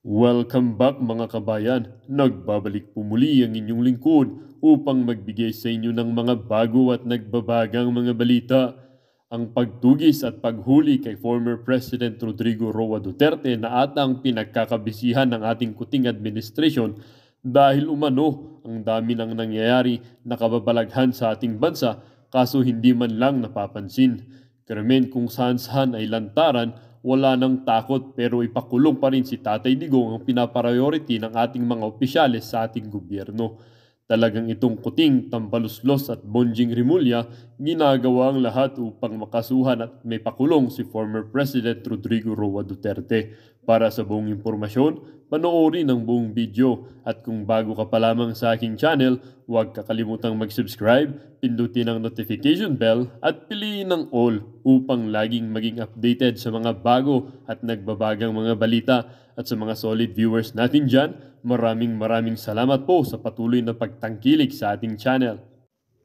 Welcome back mga kabayan. Nagbabalik po muli ang inyong lingkod upang magbigay sa inyo ng mga bago at nagbabagang mga balita. Ang pagtugis at paghuli kay former President Rodrigo Roa Duterte na atang pinagkakabisihan ng ating kuting administrasyon dahil umano ang dami nang nangyayari na kababalaghan sa ating bansa kaso hindi man lang napapansin. Krimen kung saan-saan ay lantaran, wala nang takot pero ipakulong pa rin si Tatay Digong ang pinapriority ng ating mga opisyales sa ating gobyerno. Talagang itong kuting, tambaluslos at bonjing rimulya, ginagawa ang lahat upang makasuhan at may pakulong si former President Rodrigo Roa Duterte. Para sa buong impormasyon, panoorin ang buong video at kung bago ka pa lamang sa aking channel, huwag kakalimutang mag-subscribe, pindutin ang notification bell at piliin ang all upang laging maging updated sa mga bago at nagbabagang mga balita. At sa mga solid viewers natin dyan, maraming salamat po sa patuloy na pagtangkilik sa ating channel.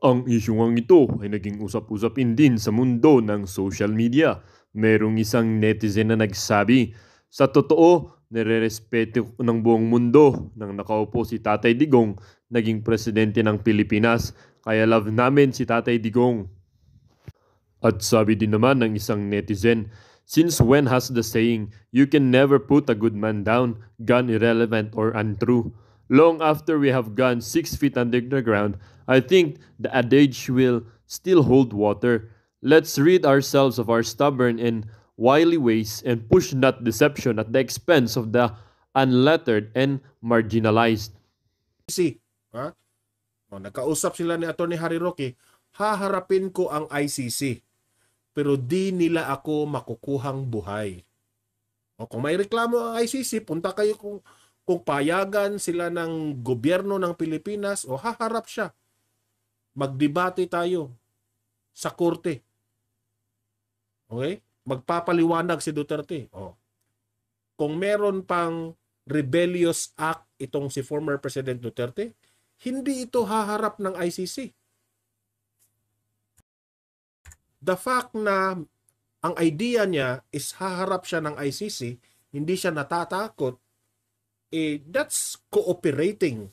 Ang isyung ito ay naging usap-usapin din sa mundo ng social media. Merong isang netizen na nagsabi, sa totoo, nire-respeto ng buong mundo nang nakaupo si Tatay Digong, naging presidente ng Pilipinas, kaya love namin si Tatay Digong. At sabi din naman ng isang netizen, since when has the saying, you can never put a good man down, gone irrelevant or untrue? Long after we have gone 6 feet under the ground, I think the adage will still hold water. Let's rid ourselves of our stubborn and wily ways and push not deception at the expense of the unlettered and marginalized. Ha? Nagkausap sila ni Atty. Harry Roque, haharapin ko ang ICC pero di nila ako makukuhang buhay. Kung may reklamo ang ICC, punta kayo kung payagan sila ng gobyerno ng Pilipinas o haharap siya. Magdebate tayo sa korte. Okay? Magpapaliwanag si Duterte. Kung meron pang rebellious act itong si former President Duterte, hindi ito haharap ng ICC. The fact na ang idea niya is haharap siya ng ICC, hindi siya natatakot, that's cooperating.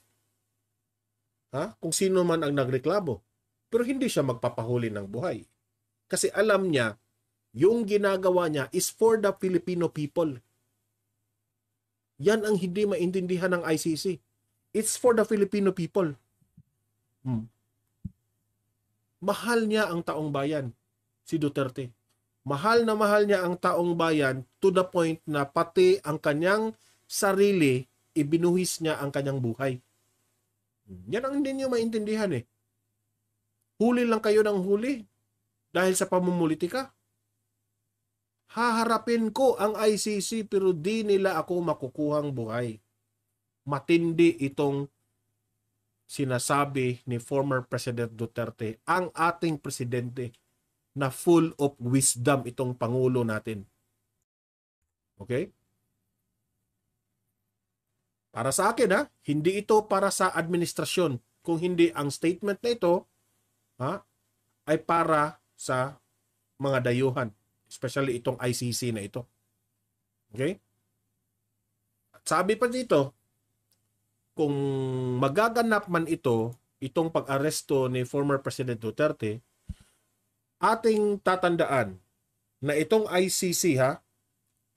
Kung sino man ang nagreklamo. Pero hindi siya magpapahuli ng buhay. Kasi alam niya, yung ginagawa niya is for the Filipino people. Yan ang hindi maintindihan ng ICC. It's for the Filipino people. Mahal niya ang taong bayan, si Duterte. Mahal niya ang taong bayan to the point na pati ang kanyang sarili, ibinuhis niya ang kanyang buhay. Yan ang hindi niyo maintindihan eh. Huli lang kayo ng huli dahil sa pamumulitika. Haharapin ko ang ICC pero di nila ako makukuhang buhay. Matindi itong sinasabi ni former President Duterte, ang ating presidente na full of wisdom itong Pangulo natin. Okay? Para sa akin hindi ito para sa administrasyon. Kung hindi ang statement na ito ay para sa mga dayuhan. Especially itong ICC na ito. Okay? At sabi pa dito, kung magaganap man itong pag-aresto ni former President Duterte, ating tatandaan na itong ICC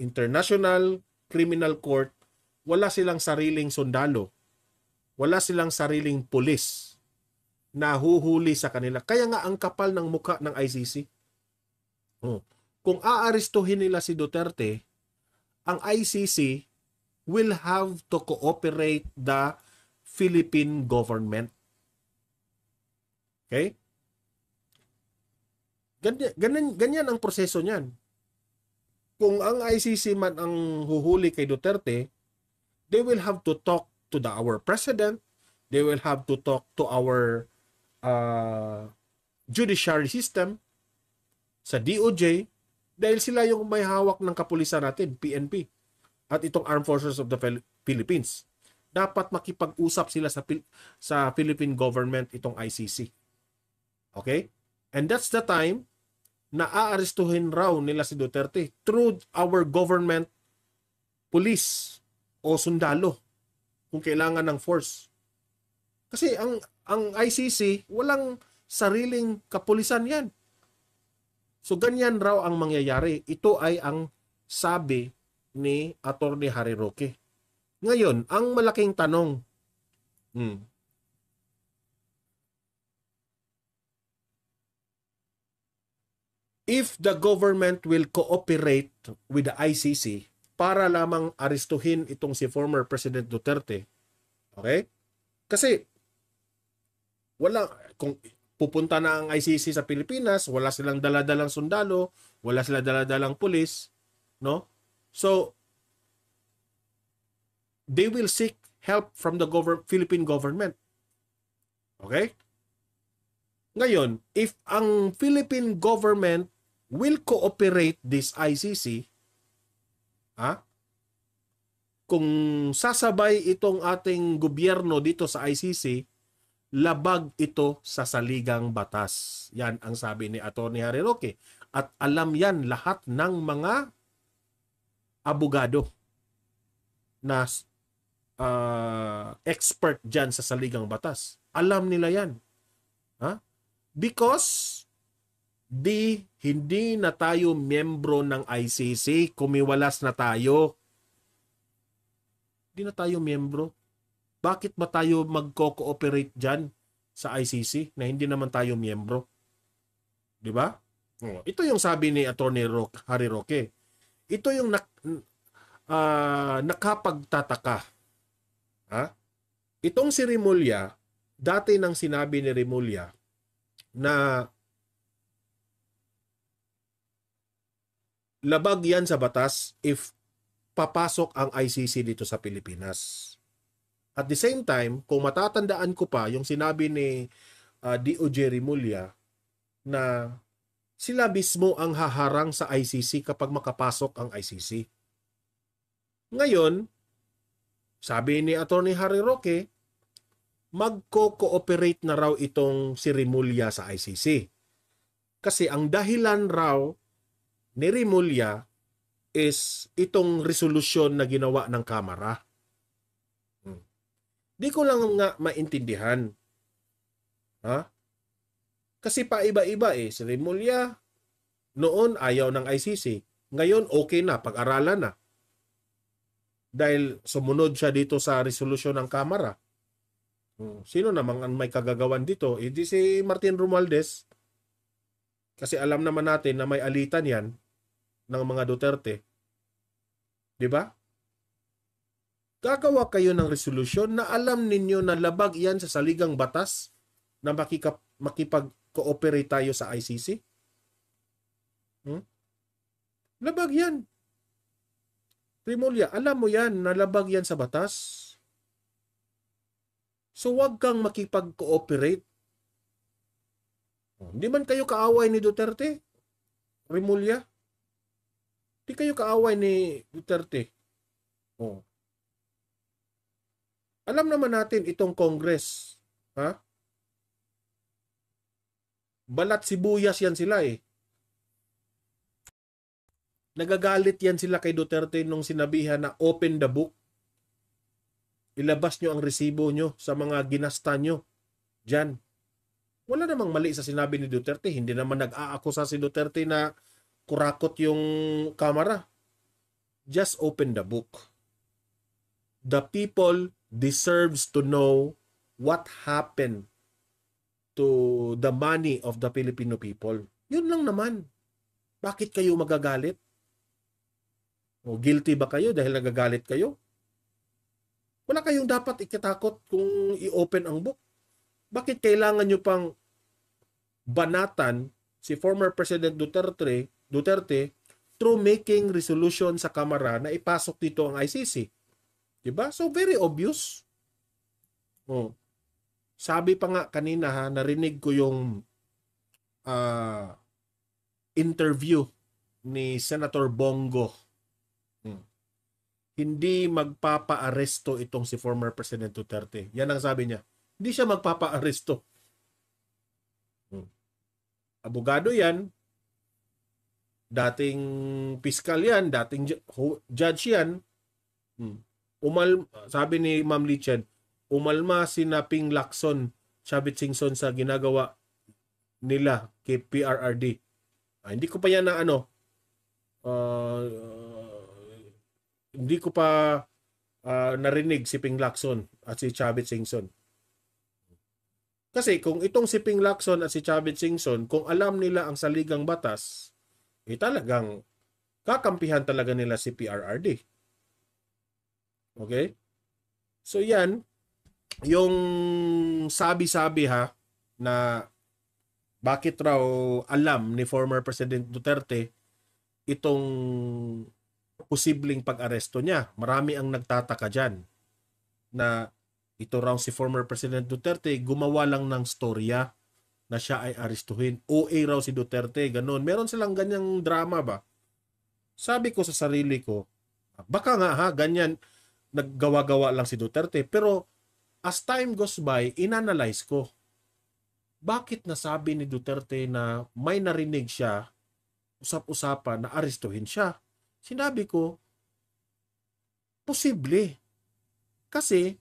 International Criminal Court, wala silang sariling sundalo. Wala silang sariling pulis na huhuli sa kanila. Kaya nga ang kapal ng mukha ng ICC. Kung aarestuhin nila si Duterte, ang ICC will have to cooperate the Philippine government. Okay? Ganyan ang proseso niyan. Kung ang ICC man ang huhuli kay Duterte, they will have to talk to our president, they will have to talk to our judiciary system, sa DOJ, dahil sila yung may hawak ng kapulisan natin, PNP, at itong Armed Forces of the Philippines. Dapat makipag-usap sila sa Philippine government, itong ICC. Okay? And that's the time na aarestuhin raw nila si Duterte through our government police o sundalo kung kailangan ng force. Kasi ang ICC, walang sariling kapulisan yan. So ganyan raw ang mangyayari. Ito ay ang sabi ni Atty. Harry Roque. Ngayon, ang malaking tanong, if the government will cooperate with the ICC para lamang arestuhin itong si former President Duterte, okay? Kasi kung pupunta na ang ICC sa Pilipinas, wala silang daladalang sundalo, wala silang daladalang pulis, no? So they will seek help from the Philippine government. Okay? Ngayon, if ang Philippine government will cooperate this ICC, kung sasabay itong ating gobyerno dito sa ICC, labag ito sa saligang batas. Yan ang sabi ni Atty. Harry Roque. At alam yan lahat ng mga abogado na expert dyan sa saligang batas. Alam nila yan. Because hindi na tayo miyembro ng ICC, kumiwalas na tayo. Hindi na tayo miyembro. Bakit ba tayo magko-cooperate dyan sa ICC na hindi naman tayo miyembro? Di ba? Ito yung sabi ni Atty. Harry Roque. Ito yung nakapagtataka. Itong si Remulla, dati nang sinabi ni Remulla na labag yan sa batas if papasok ang ICC dito sa Pilipinas. At the same time, kung matatandaan ko pa yung sinabi ni DOJ Remulla na sila mismo ang haharang sa ICC kapag makapasok ang ICC. Ngayon, sabi ni Atty. Harry Roque, magko-cooperate na raw itong si Remulla sa ICC. Kasi ang dahilan raw ni Remulla is itong resolusyon na ginawa ng Kamara. Di ko lang nga maintindihan. Kasi paiba-iba si Remulla noon ayaw ng ICC. Ngayon okay na, pag-aralan na. Dahil sumunod siya dito sa resolusyon ng Kamara. Sino namang ang may kagagawan dito? Hindi si Martin Romualdez. Kasi alam naman natin na may alitan yan ng mga Duterte. Di ba? Gagawa kayo ng resolusyon na alam ninyo na labag yan sa saligang batas na makipag-cooperate tayo sa ICC? Labag yan. Remulla, alam mo yan na labag yan sa batas. So wag kang makipag-cooperate. Hindi man kayo kaaway ni Duterte, Remulla. Hindi kayo kaaway ni Duterte. Alam naman natin itong Congress. Balat sibuyas yan sila Nagagalit yan sila kay Duterte nung sinabihan na open the book. Ilabas nyo ang resibo nyo sa mga ginasta nyo dyan. Wala namang mali sa sinabi ni Duterte. Hindi naman nag-aakusa si Duterte na kurakot yung Kamara. Just open the book. The people deserves to know what happened to the money of the Filipino people. Yun lang naman. Bakit kayo magagalit? Guilty ba kayo dahil nagagalit kayo? Wala kayong dapat ikatakot kung i-open ang book. Bakit kailangan nyo pang banatan si former President Duterte through making resolution sa Kamara na ipasok dito ang ICC? Diba? So very obvious. Sabi pa nga kanina narinig ko yung interview ni Senator Bongo. Hindi magpapa-aresto itong si former President Duterte. Yan ang sabi niya. Hindi siya magpapa-aresto. Abogado yan. Dating piskal yan. Dating judge yan. sabi ni Ma'am Lichen, umalma sina Ping Lacson, Chavit Singson sa ginagawa nila kay PRRD. Hindi ko pa yan na ah, hindi ko pa narinig si Ping Lacson at si Chavit Singson. Kasi kung itong si Ping Lacson at si Chavit Singson, kung alam nila ang saligang batas, talagang kakampihan talaga nila si PRRD. Okay? So yan, yung sabi-sabi na bakit raw alam ni former President Duterte itong posibleng pag-aresto niya. Marami ang nagtataka dyan na ito raw si former President Duterte gumawa lang ng storya na siya ay arestuhin. OA raw si Duterte, ganun. Meron silang ganyang drama ba? Sabi ko sa sarili ko, baka nga ganyan, naggawa-gawa lang si Duterte. Pero as time goes by, inanalyze ko, bakit nasabi ni Duterte na may narinig siya, usap-usapan na arestuhin siya? Sinabi ko, posible. Kasi,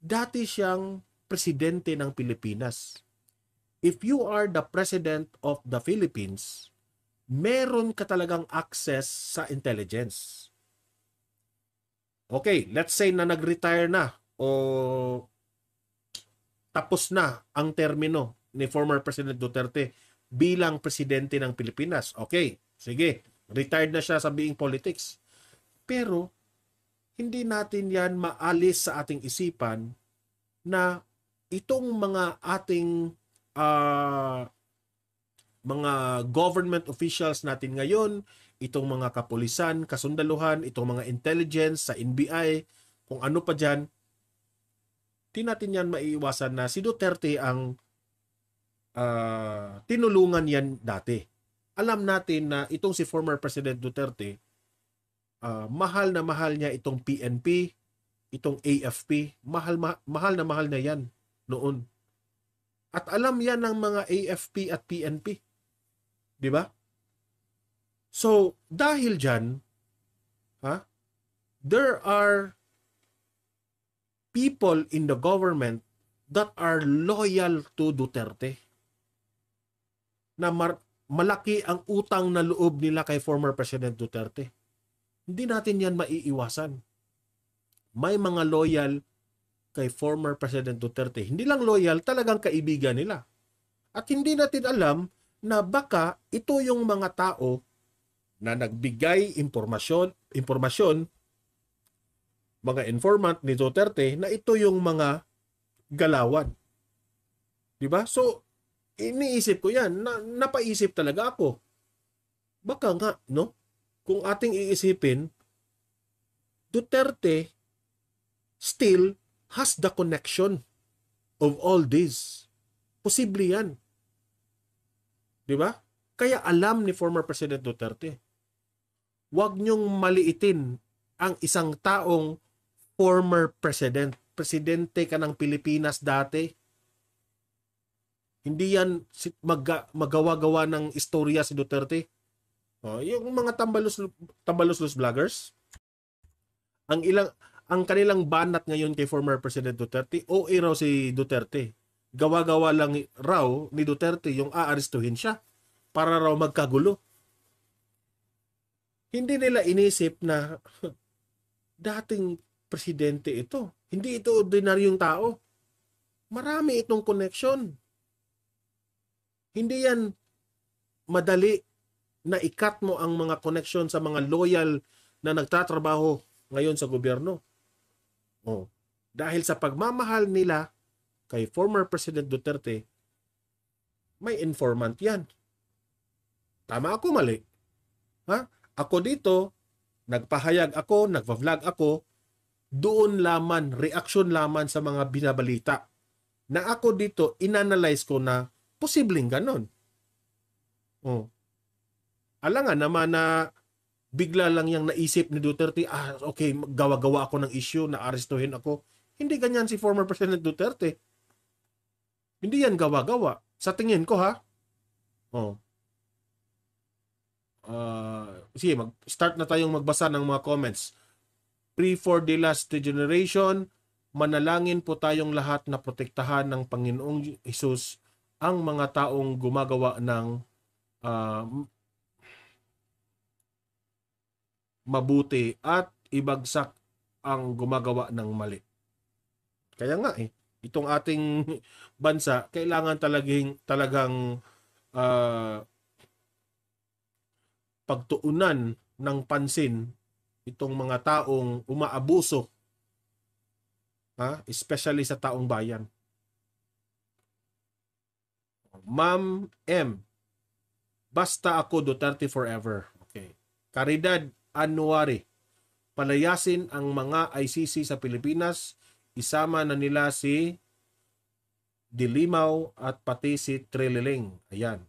dati siyang presidente ng Pilipinas. If you are the president of the Philippines, meron ka talagang access sa intelligence. Okay, let's say na nag-retire na o tapos na ang termino ni former President Duterte bilang presidente ng Pilipinas. Okay, sige, retired na siya sa being politics. Pero, hindi natin yan maalis sa ating isipan na itong mga ating mga government officials natin ngayon, itong mga kapulisan, kasundaluhan, itong mga intelligence sa NBI, kung ano pa dyan, di natin yan maiiwasan na si Duterte ang tinulungan yan dati. Alam natin na itong si former President Duterte, mahal na mahal niya itong PNP, itong AFP, mahal na yan noon. At alam yan ng mga AFP at PNP. Di ba? So, dahil dyan, there are people in the government that are loyal to Duterte. Na malaki ang utang na loob nila kay former President Duterte. Hindi natin yan maiiwasan. May mga loyal kay former President Duterte. Hindi lang loyal, talagang kaibigan nila. At hindi natin alam na baka ito yung mga tao na nagbigay impormasyon, mga informant ni Duterte, na ito yung mga galawan. Diba? So, iniisip ko yan. Napaisip talaga ako. Baka nga, no? Kung ating iisipin, Duterte still has the connection of all this. Posible yan. Diba? Kaya alam ni former President Duterte, huwag niyong maliitin ang isang taong former president. Presidente ka ng Pilipinas dati. Hindi yan magawa-gawa ng istorya si Duterte. Yung mga tambalos vloggers, ang kanilang banat ngayon kay former President Duterte, OA raw si Duterte. Gawa-gawa lang raw ni Duterte yung aarestuhin siya para raw magkagulo. Hindi nila inisip na dating presidente ito. Hindi ito ordinaryong tao. Marami itong connection. Hindi yan madali na ikat mo ang mga connection sa mga loyal na nagtatrabaho ngayon sa gobyerno. Dahil sa pagmamahal nila kay former President Duterte, may informant yan. Tama ako, mali? Ako dito, nagpahayag ako, nagpa-vlog ako, doon laman, reaksyon laman sa mga binabalita. Na ako dito, inanalyze ko na posibleng ganon. Alangan naman na bigla lang yung naisip ni Duterte, okay, gawa-gawa ako ng issue na arestuhin ako. Hindi ganyan si former President Duterte. Hindi yan gawa-gawa. Sa tingin ko, sige, start na tayong magbasa ng mga comments. Pray for the last generation. Manalangin po tayong lahat na protektahan ng Panginoong Hesus ang mga taong gumagawa ng mabuti at ibagsak ang gumagawa ng mali. Kaya nga itong ating bansa kailangan talagang pagtuunan ng pansin itong mga taong umaabuso, especially sa taong bayan. Ma'am M, basta ako Duterte forever. Okay. Caridad Anuari, palayasin ang mga ICC sa Pilipinas, isama na nila si Dilimaw at pati si Trililing. Ayan.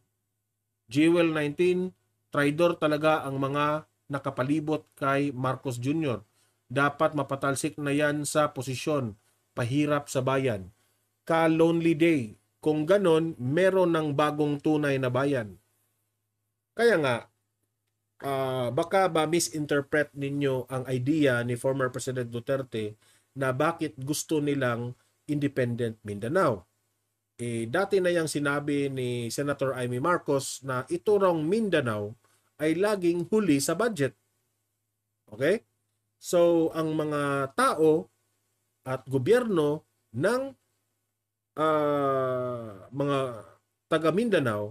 Jewel 19, traidor talaga ang mga nakapalibot kay Marcos Jr. Dapat mapatalsik na yan sa posisyon, pahirap sa bayan. Ka-lonely day, kung ganon, meron ng bagong tunay na bayan. Kaya nga, baka ba misinterpret ninyo ang idea ni former President Duterte na bakit gusto nilang independent Mindanao. Dati na yang sinabi ni Senator Amy Marcos na ito raw Mindanao ay laging huli sa budget. Okay? So, ang mga tao at gobyerno ng mga taga Mindanao,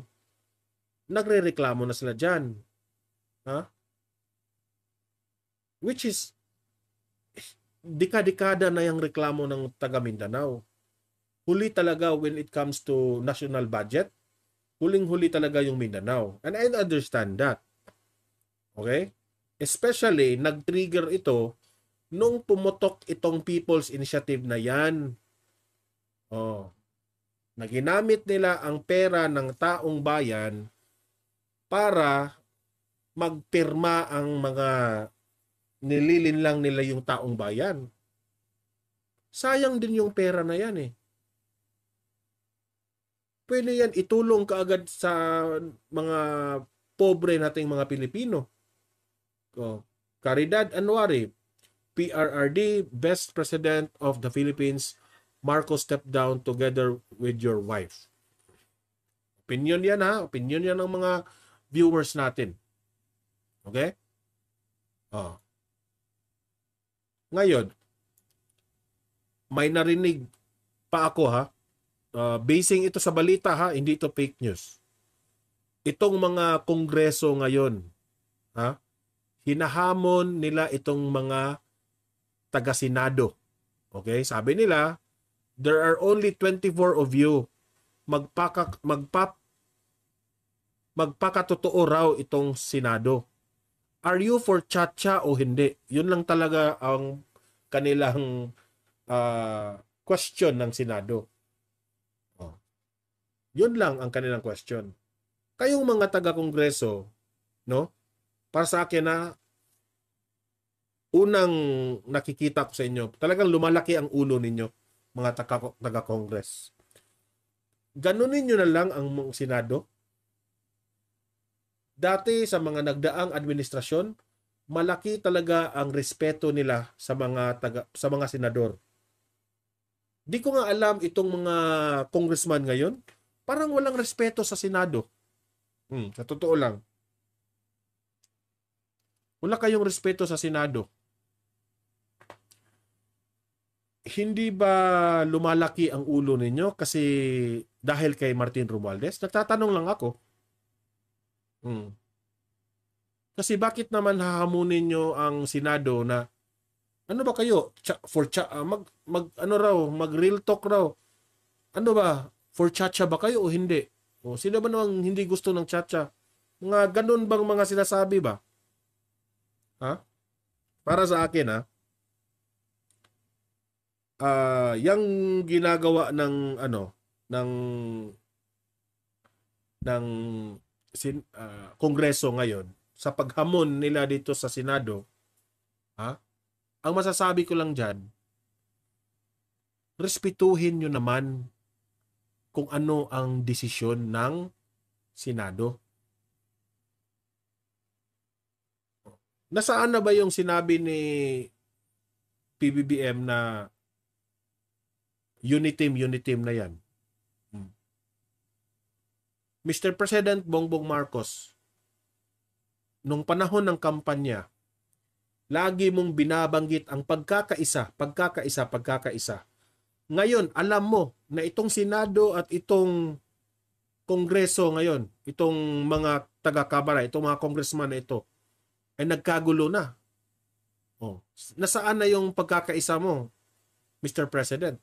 nagre-reklamo na sila dyan. Which is, dekada-dekada na yung reklamo ng taga Mindanao. Huli talaga when it comes to national budget. Huling-huli talaga yung Mindanao. And I understand that. Okay? Especially, nag-trigger ito nung pumutok itong People's Initiative na yan. Na ginamit nila ang pera ng taong bayan para magpirma ang mga nililinlang nila yung taong bayan. Sayang din yung pera na yan Pwede yan itulong kaagad sa mga pobre nating mga Pilipino. Caridad Anuari, PRRD, Best President of the Philippines, Marcos stepped down together with your wife. Opinion yan Opinion yan ng mga viewers natin. Okay? Ngayon, may narinig pa ako basing ito sa balita hindi ito fake news. Itong mga kongreso ngayon, hinahamon nila itong mga taga-senado. Okay? Sabi nila, there are only 24 of you. Magpakatotoo raw itong senado. Are you for chacha o hindi? Yun lang talaga ang kanilang question ng senado. Yun lang ang kanilang question. Kayong mga taga-kongreso, para sa akin unang nakikita ko sa inyo, talagang lumalaki ang ulo ninyo, mga taga-kongres. Ganunin nyo na lang ang senado. Dati sa mga nagdaang administrasyon, malaki talaga ang respeto nila sa mga senador. Di ko nga alam itong mga congressman ngayon, parang walang respeto sa senado. Sa totoo lang. Wala kayong respeto sa senado. Hindi ba lumalaki ang ulo ninyo kasi dahil kay Martin Romualdez? Nagtatanong lang ako. Kasi bakit naman hahamunin nyo ang senado na ano ba kayo? Mag-real talk raw. Ano ba? For chacha ba kayo o hindi? Sino ba namang hindi gusto ng chacha? Mga ganun bang mga sinasabi ba? Para sa akin yung ginagawa ng kongreso ngayon sa paghamon nila dito sa senado, ang masasabi ko lang dyan, respetuhin nyo naman kung ano ang desisyon ng senado. Nasaan na ba yung sinabi ni PBBM na uniteam na yan. Mr. President Bongbong Marcos, nung panahon ng kampanya, lagi mong binabanggit ang pagkakaisa. Ngayon, alam mo na itong Senado at itong Kongreso ngayon, itong mga taga-Kamara, itong mga congressman na ito, ay nagkagulo na. Oh, nasaan na yung pagkakaisa mo, Mr. President?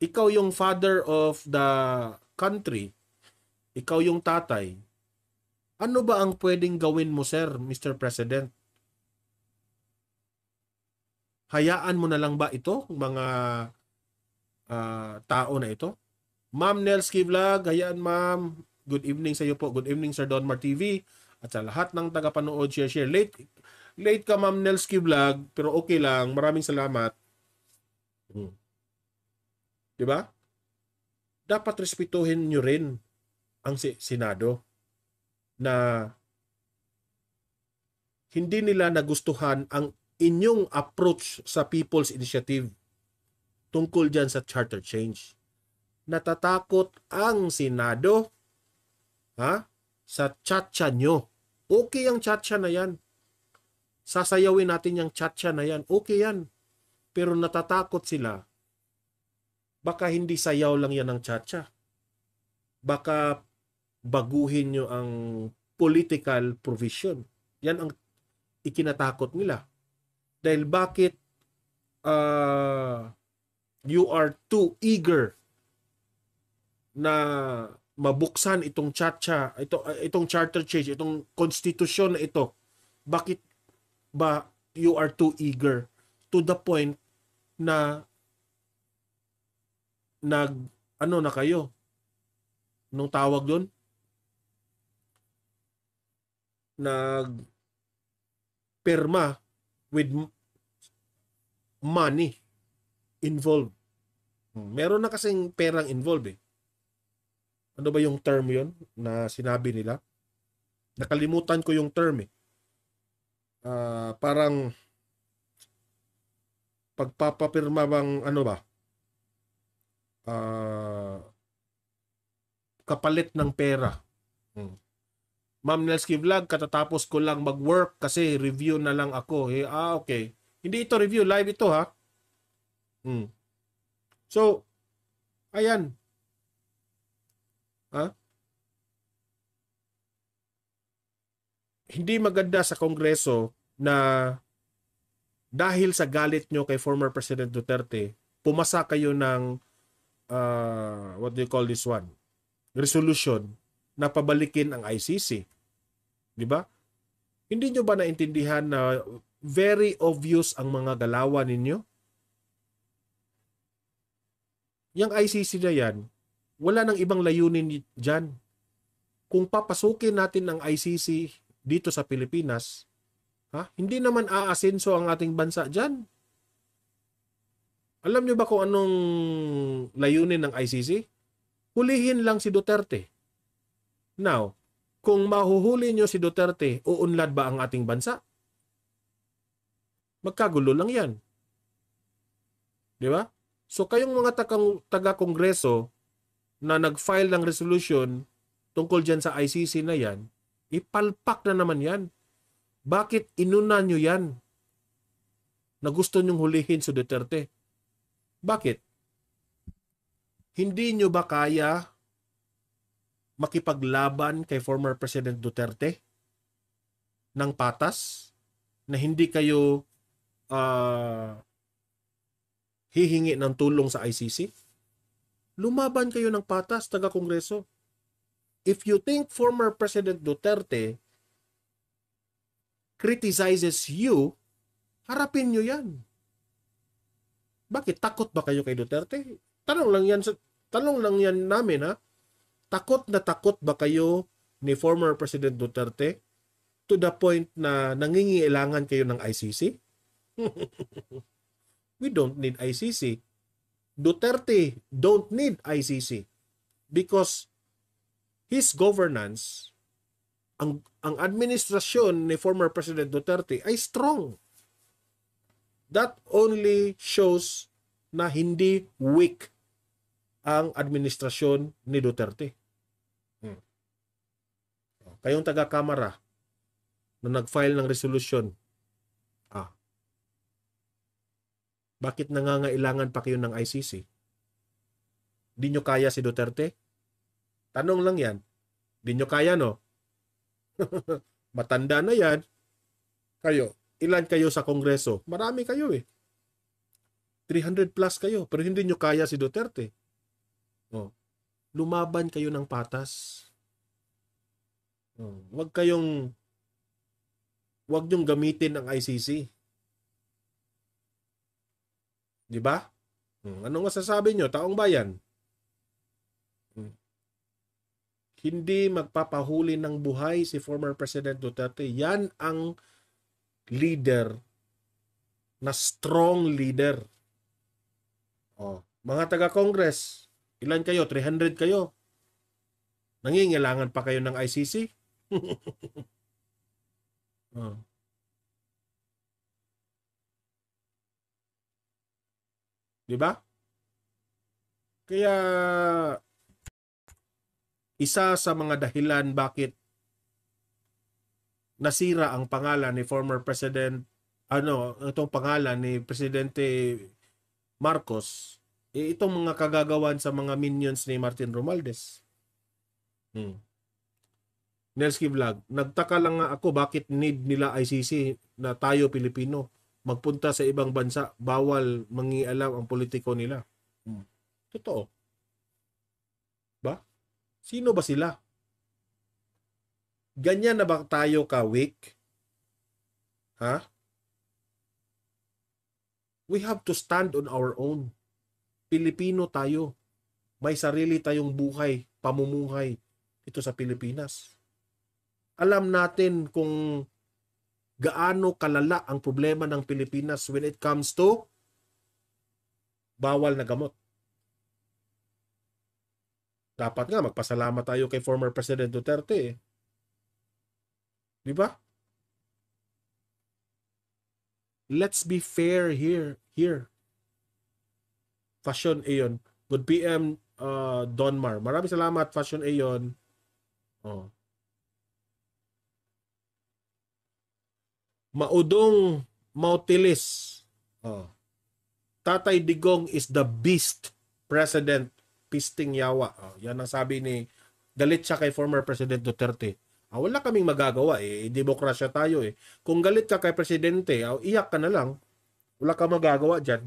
Ikaw yung father of the country, ikaw yung tatay. Ano ba ang pwedeng gawin mo, sir, Mr. President? Hayaan mo na lang ba ito, mga tao na ito? Ma'am Nelsky Vlog, hayaan ma'am. Good evening sa iyo po. Good evening, Sir Donmar TV. At sa lahat ng tagapanood, share. Late ka, Ma'am Nelsky Vlog, pero okay lang. Maraming salamat. Diba? Dapat respetuhin nyo rin ang Senado na hindi nila nagustuhan ang inyong approach sa People's Initiative tungkol dyan sa charter change. Natatakot ang Senado sa chatcha nyo. Okay ang chatcha na yan. Sasayawin natin yung chatcha na yan. Okay yan. Pero natatakot sila. Baka hindi sayaw lang yan ang chatcha. Baka baguhin nyo ang political provision. Yan ang ikinatakot nila. Dahil bakit you are too eager na mabuksan itong chatcha, itong charter change, itong konstitusyon na ito. Bakit ba you are too eager to the point na ano na kayo? Nung tawag doon? Nagpirma with money involved. Meron na kasing perang involved eh. Ano ba yung term yon na sinabi nila? Nakalimutan ko yung term eh. Parang pagpapapirma bang ano ba? Kapalit ng pera. Ma'am Nelsky Vlog, katatapos ko lang mag-work kasi review na lang ako. Okay. Hindi ito review, live ito ha. So, ayan. Hindi maganda sa Kongreso na dahil sa galit nyo kay former President Duterte, pumasa kayo ng what do you call this one? Resolution na pabalikin ang ICC. Di ba? Hindi nyo ba naintindihan na very obvious ang mga galawan ninyo? Yang ICC na yan, wala nang ibang layunin dyan. Kung papasukin natin ang ICC dito sa Pilipinas, hindi naman aasenso ang ating bansa dyan. Alam nyo ba kung anong layunin ng ICC? Hulihin lang si Duterte. Now, kung mahuhuli nyo si Duterte, uunlad ba ang ating bansa? Magkagulo lang yan. Di ba? So kayong mga taga-kongreso na nag-file ng resolution tungkol dyan sa ICC na yan, ipalpak na naman yan. Bakit inuna nyo yan na gusto nyong hulihin si Duterte? Bakit? Hindi nyo ba kaya makipaglaban kay former President Duterte ng patas na hindi kayo hihingi ng tulong sa ICC? Lumaban kayo ng patas, taga-kongreso. If you think former President Duterte criticizes you, harapin nyo yan. Bakit? Takot ba kayo kay Duterte? Tanong lang yan namin ha. Takot na takot ba kayo ni former President Duterte to the point na nangingailangan kayo ng ICC? We don't need ICC. Duterte don't need ICC because his governance, ang administrasyon ni former President Duterte ay strong. That only shows na hindi weak ang administrasyon ni Duterte. Kayong taga-kamara na nag-file ng resolution, bakit nangangailangan pa kayo ng ICC? Di nyo kaya si Duterte? Tanong lang yan. Di nyo kaya, no? Matanda na yan. Kayo, ilan kayo sa Kongreso? Marami kayo eh. 300 plus kayo, pero hindi nyo kaya si Duterte. Lumaban kayo ng patas. Huwag nyong gamitin ang ICC. Di ba? Ano nga sasabi nyo, taong bayan? Hindi magpapahuli ng buhay si former President Duterte. Yan ang leader na strong leader. Mga taga-Congress, ilan kayo? 300 kayo. Nangingailangan pa kayo ng ICC? Di ba? Kaya isa sa mga dahilan bakit nasira ang pangalan ni former President, itong pangalan ni Presidente Marcos, itong mga kagagawan sa mga minions ni Martin Romualdez. Nelsky Vlog, nagtaka lang nga ako bakit need nila ICC na tayo Pilipino magpunta sa ibang bansa, bawal mangialam ang politiko nila. Totoo. Ba? Sino ba sila? Ganyan na ba tayo ka-weak? Ha? We have to stand on our own. Pilipino tayo. May sarili tayong buhay, pamumuhay ito sa Pilipinas. Alam natin kung gaano kalala ang problema ng Pilipinas when it comes to bawal na gamot. Dapat nga magpasalamat tayo kay former President Duterte. Di ba? Let's be fair here. Fashion Ayon. Good PM, Donmar. Maraming salamat, Fashion Ayon. Maudong Mautilis. Tatay Digong is the beast president. Pisting yawa. Yan ang sabi ni, galit siya kay former President Duterte. Wala kaming magagawa eh. Demokrasya tayo eh. Kung galit ka kay Presidente, iyak ka na lang. Wala ka magagawa dyan.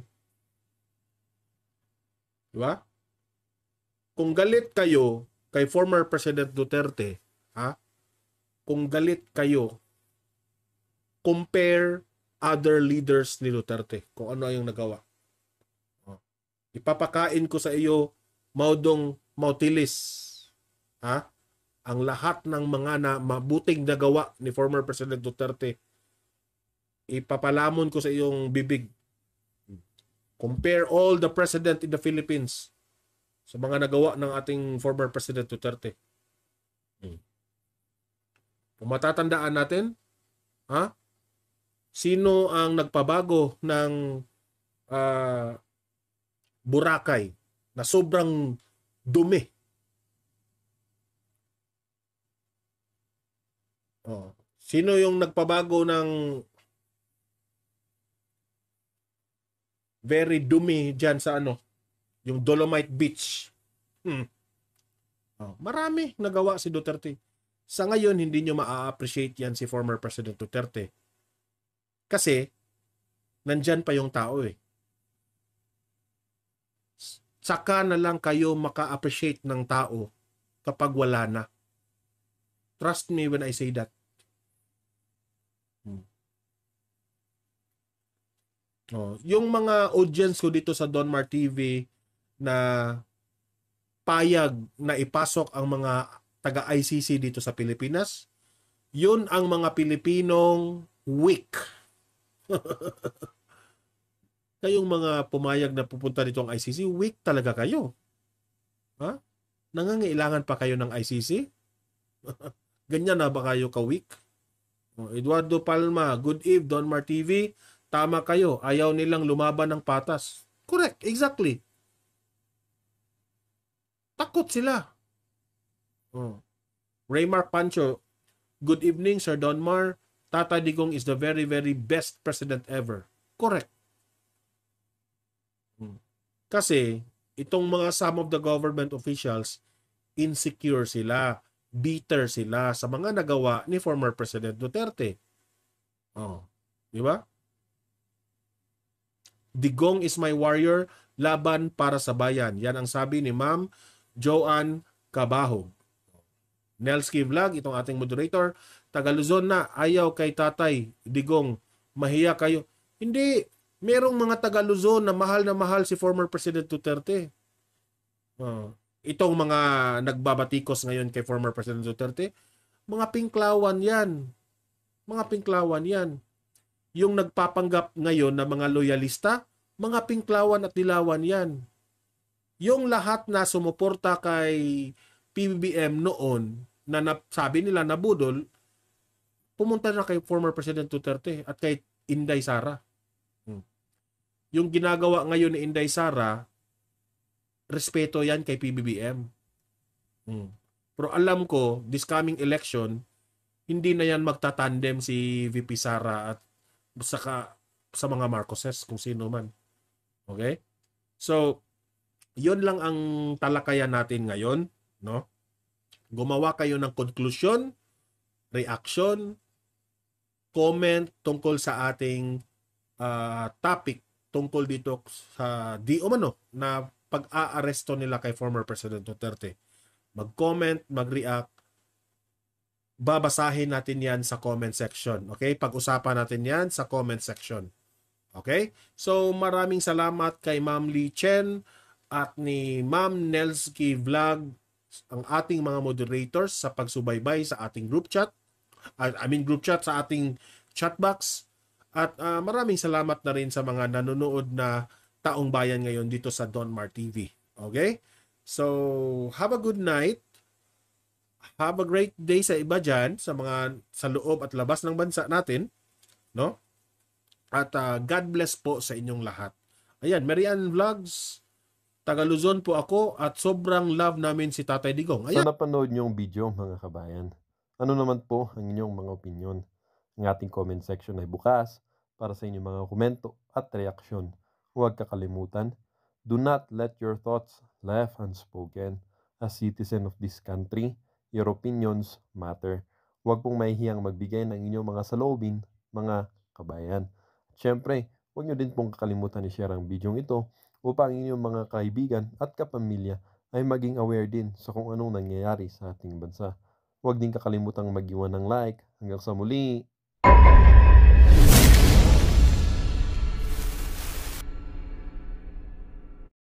Diba? Kung galit kayo kay former President Duterte, kung galit kayo, compare other leaders ni Duterte. Kung ano yung nagawa. Ipapakain ko sa iyo, Maudong Mautilis, ang lahat ng mga mabuting nagawa ni former President Duterte, ipapalamon ko sa iyong bibig. Compare all the president in the Philippines sa mga nagawa ng ating former President Duterte. Kung matatandaan natin, sino ang nagpabago ng Boracay na sobrang dumi? Sino yung nagpabago ng very dumi dyan sa yung Dolomite Beach? Marami nagawa si Duterte. Sa ngayon, hindi nyo ma-appreciate yan si former President Duterte. Kasi, nandyan pa yung tao eh. Saka na lang kayo maka-appreciate ng tao kapag wala na. Trust me when I say that. Yung mga audience ko dito sa Donmar TV na payag na ipasok ang mga taga-ICC dito sa Pilipinas, yun ang mga Pilipinong weak. Kayong mga pumayag na pupunta dito ang ICC, weak talaga kayo. Nangangailangan pa kayo ng ICC? Ganyan na ba kayo ka-weak? Eduardo Palma, good eve, Donmar TV. tama kayo, ayaw nilang lumaban ng patas. Correct, exactly. Takot sila. Raymar Pancho, good evening, Sir Donmar. Tata Digong is the very, very best president ever. Correct. Kasi, itong mga some of the government officials, insecure sila, bitter sila sa mga nagawa ni former President Duterte. Di ba? Digong is my warrior, laban para sa bayan. Yan ang sabi ni Ma'am Joanne Cabahog. Nelski Vlog, itong ating moderator, taga Luzon na, ayaw kay Tatay Digong, mahiya kayo. Hindi, merong mga taga Luzon na mahal si former President Duterte. Itong mga nagbabatikos ngayon kay former President Duterte, mga pinklawan yan. Mga pinklawan yan. Yung nagpapanggap ngayon na mga loyalista, mga pinklawan at dilawan yan. Yung lahat na sumuporta kay PBBM noon, na sabi nila na budol, pumunta na kay former President Duterte at kay Inday Sara. Yung ginagawa ngayon ni Inday Sara, respeto yan kay PBBM. Pero alam ko, this coming election, hindi na yan magtatandem si VP Sara at saka sa mga Marcoses, kung sino man. Okay? So, yun lang ang talakayan natin ngayon, no? Gumawa kayo ng conclusion, reaction, comment tungkol sa ating topic tungkol dito sa di umano na pag-aaresto nila kay former President Duterte. Mag-comment, mag-react, babasahin natin yan sa comment section. Okay? Pag-usapan natin yan sa comment section. Okay? So, maraming salamat kay Ma'am Lee Chen at ni Ma'am Nelski Vlog, ang ating mga moderators sa pagsubaybay sa ating group chat. Group chat sa ating chat box. At maraming salamat na rin sa mga nanonood na taong bayan ngayon dito sa Donmar TV. Okay? So, have a good night. Have a great day sa iba dyan, sa mga sa loob at labas ng bansa natin. No? At God bless po sa inyong lahat. Ayan, Marian Vlogs, taga Luzon po ako at sobrang love namin si Tatay Digong. Ayan. Sa napanood niyong video mga kabayan, ano naman po ang inyong mga opinion? Ang ating comment section ay bukas para sa inyong mga komento at reaksyon. Huwag kakalimutan, do not let your thoughts left unspoken. As citizen of this country, your opinions matter. Huwag pong mahihiyang magbigay ng inyong mga saloobin, mga kabayan. At syempre, huwag nyo din pong kakalimutan i-share ang video ito upang inyong mga kaibigan at kapamilya ay maging aware din sa kung anong nangyayari sa ating bansa. Huwag din kakalimutang mag-iwan ng like. Hanggang sa muli!